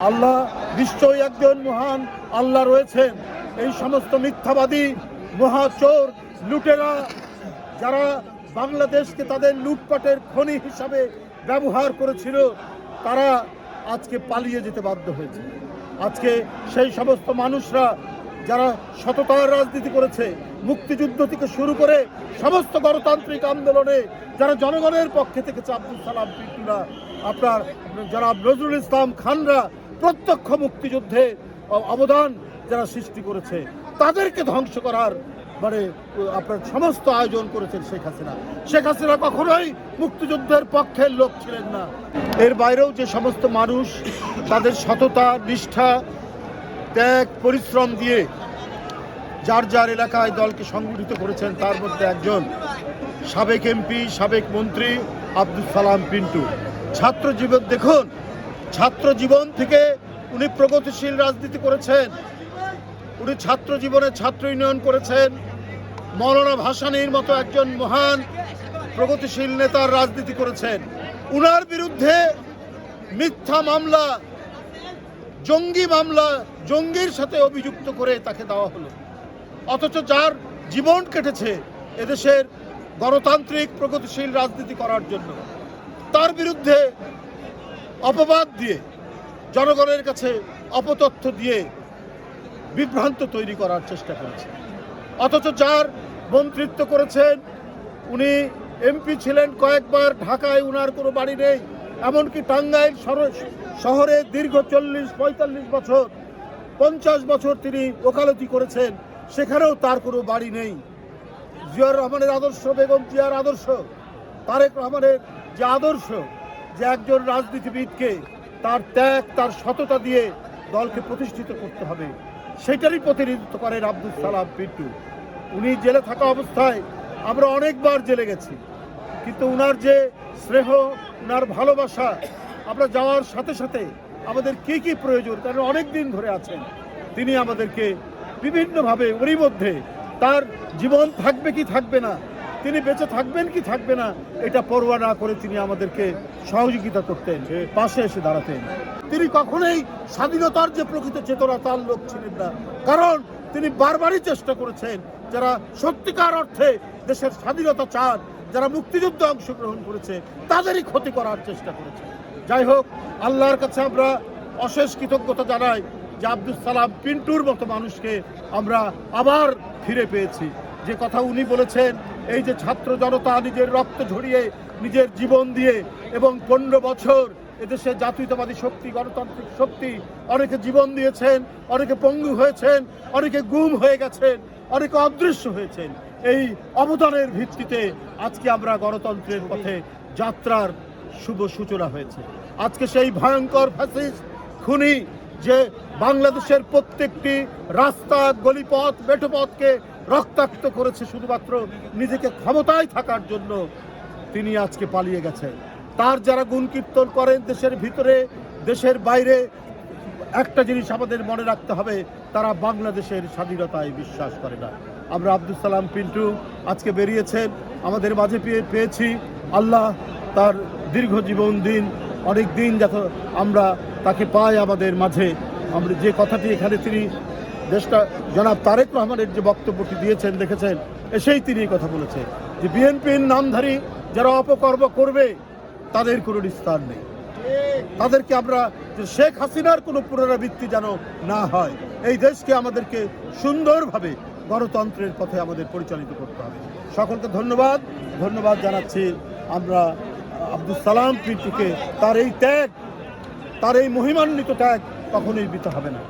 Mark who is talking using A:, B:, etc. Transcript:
A: আল্লাহ নিশ্চয়ই একজন মহান আল্লাহ রয়েছেন। এই সমস্ত মিথ্যাবাদী মহাচোর লুটেরা যারা বাংলাদেশকে তাদের লুটপাটের খনি হিসাবে ব্যবহার করেছিল, তারা আজকে পালিয়ে যেতে বাধ্য হয়েছে। আজকে সেই সমস্ত মানুষরা যারা সততার রাজনীতি করেছে, মুক্তিযুদ্ধ থেকে শুরু করে সমস্ত গণতান্ত্রিক আন্দোলনে যারা জনগণের পক্ষে থেকেছে, আব্দুল সালাম পিন্টুরা, আপনার যারা নজরুল ইসলাম খানরা প্রত্যক্ষ মুক্তিযুদ্ধে অবদান যারা সৃষ্টি করেছে, তাদেরকে ধ্বংস করার আপনার সমস্ত আয়োজন করেছেন শেখ হাসিনা। শেখ হাসিনা কখনোই মুক্তিযুদ্ধের পক্ষের লোক ছিলেন না। এর বাইরেও যে সমস্ত মানুষ তাদের সততা, নিষ্ঠা, ত্যাগ, পরিশ্রম দিয়ে যার যার এলাকায় দলকে সংগঠিত করেছেন, তার মধ্যে একজন সাবেক এমপি, সাবেক মন্ত্রী আব্দুল সালাম পিন্টু। ছাত্র জীবন দেখুন, ছাত্র জীবন থেকে উনি প্রগতিশীল রাজনীতি করেছেন। উনি ছাত্র জীবনে ছাত্র ইউনিয়ন করেছেন। মৌলানা ভাসানীর মতো একজন মহান প্রগতিশীল নেতার রাজনীতি করেছেন। উনার বিরুদ্ধে মিথ্যা মামলা, জঙ্গি মামলা, জঙ্গির সাথে অভিযুক্ত করে তাকে দেওয়া হলো। অথচ যার জীবন কেটেছে এদেশের গণতান্ত্রিক প্রগতিশীল রাজনীতি করার জন্য, তার বিরুদ্ধে অপবাদ দিয়ে, জনগণের কাছে অপতথ্য দিয়ে বিভ্রান্ত তৈরি করার চেষ্টা করেছে। অথচ যার মন্ত্রিত্ব করেছেন, উনি এমপি ছিলেন কয়েকবার, ঢাকায় উনার কোনো বাড়ি নেই। এমনকি টাঙ্গাইল শহরে দীর্ঘ 40-45 বছর, 50 বছর তিনি ওকালতি করেছেন, সেখানেও তার কোনো বাড়ি নেই। জিয়াউর রহমানের আদর্শ, বেগম জিয়ার আদর্শ, তারেক রহমানের যে আদর্শ, যে একজন রাজনীতিবিদকে তার ত্যাগ, তার সততা দিয়ে দলকে প্রতিষ্ঠিত করতে হবে, সেটারই প্রতিনিধিত্ব করেন আব্দুল সালাম পিন্টু। উনি জেলে থাকা অবস্থায় আমরা অনেকবার জেলে গেছি, কিন্তু উনার যে স্নেহ, উনার ভালোবাসা, আমরা যাওয়ার সাথে সাথে আমাদের কি কি প্রয়োজন, কারণ অনেক দিন ধরে আছেন তিনি, আমাদেরকে বিভিন্নভাবে ওরই মধ্যে তার জীবন থাকবে কি থাকবে না, তিনি বেঁচে থাকবেন কি থাকবে না, এটা পরোয়া না করে তিনি আমাদেরকে সহযোগিতা করতেন, পাশে এসে দাঁড়াতেন। তিনি কখনোই স্বাধীনতার যে প্রকৃত চেতনা, তার লোক ছিলেন না। কারণ তিনি বারবারই চেষ্টা করেছেন, যারা সত্যিকার অর্থে দেশের স্বাধীনতা চান, যারা মুক্তিযুদ্ধে অংশগ্রহণ করেছে, তাদেরই ক্ষতি করার চেষ্টা করেছে। যাই হোক, আল্লাহর কাছে আমরা অশেষ কৃতজ্ঞতা জানাই যে আব্দুল সালাম পিন্টুর মতো মানুষকে আমরা আবার ফিরে পেয়েছি। যে কথা উনি বলেছেন, এই যে ছাত্র জনতা নিজের রক্ত ঝরিয়ে, নিজের জীবন দিয়ে, এবং 15 বছর এদেশে জাতীয়তাবাদী শক্তি, গণতান্ত্রিক শক্তি, অনেকে জীবন দিয়েছেন, অনেকে পঙ্গু হয়েছেন, অনেকে গুম হয়ে গেছেন, অনেকে অদৃশ্য হয়েছেন। এই অবদানের ভিত্তিতে আজকে আমরা গণতন্ত্রের পথে যাত্রার শুভ সূচনা হয়েছে। আজকে সেই ভয়ঙ্কর ফ্যাসিস্ট খুনি যে বাংলাদেশের প্রত্যেকটি রাস্তা, গলিপথ, মেঠোপথকে রক্তাক্ত করেছে শুধুমাত্র নিজেকে ক্ষমতায় থাকার জন্য, তিনি আজকে পালিয়ে গেছেন। তার যারা গুণ কীর্তন করেন দেশের ভিতরে, দেশের বাইরে, একটা জিনিস আমাদের মনে রাখতে হবে, তারা বাংলাদেশের স্বাধীনতায় বিশ্বাস করে না। আমরা আব্দুল সালাম পিন্টু আজকে বেরিয়েছেন, আমাদের মাঝে পেয়েছি। আল্লাহ তার দীর্ঘ জীবন দিন, অনেক দিন যাতে আমরা তাকে পাই আমাদের মাঝে। আমরা যে কথাটি এখানে তিনি দেশটা জনাব তারেক রহমানের যে বক্তব্যটি দিয়েছেন, দেখেছেন, এসেই তিনি এই কথা বলেছেন যে বিএনপির নামধারী যারা অপকর্ম করবে তাদের কোনো নিস্তার নেই। তাদেরকে আমরা, শেখ হাসিনার কোনো পুনরাবৃত্তি যেন না হয়, এই দেশকে আমাদেরকে সুন্দরভাবে গণতন্ত্রের পথে আমাদের পরিচালিত করতে হবে। সকলকে ধন্যবাদ জানাচ্ছি। আমরা আব্দুল সালাম পিন্টুকে, তার এই ত্যাগ, তার এই মহিমান্বিত ত্যাগ কখনোই বৃথা হবে না।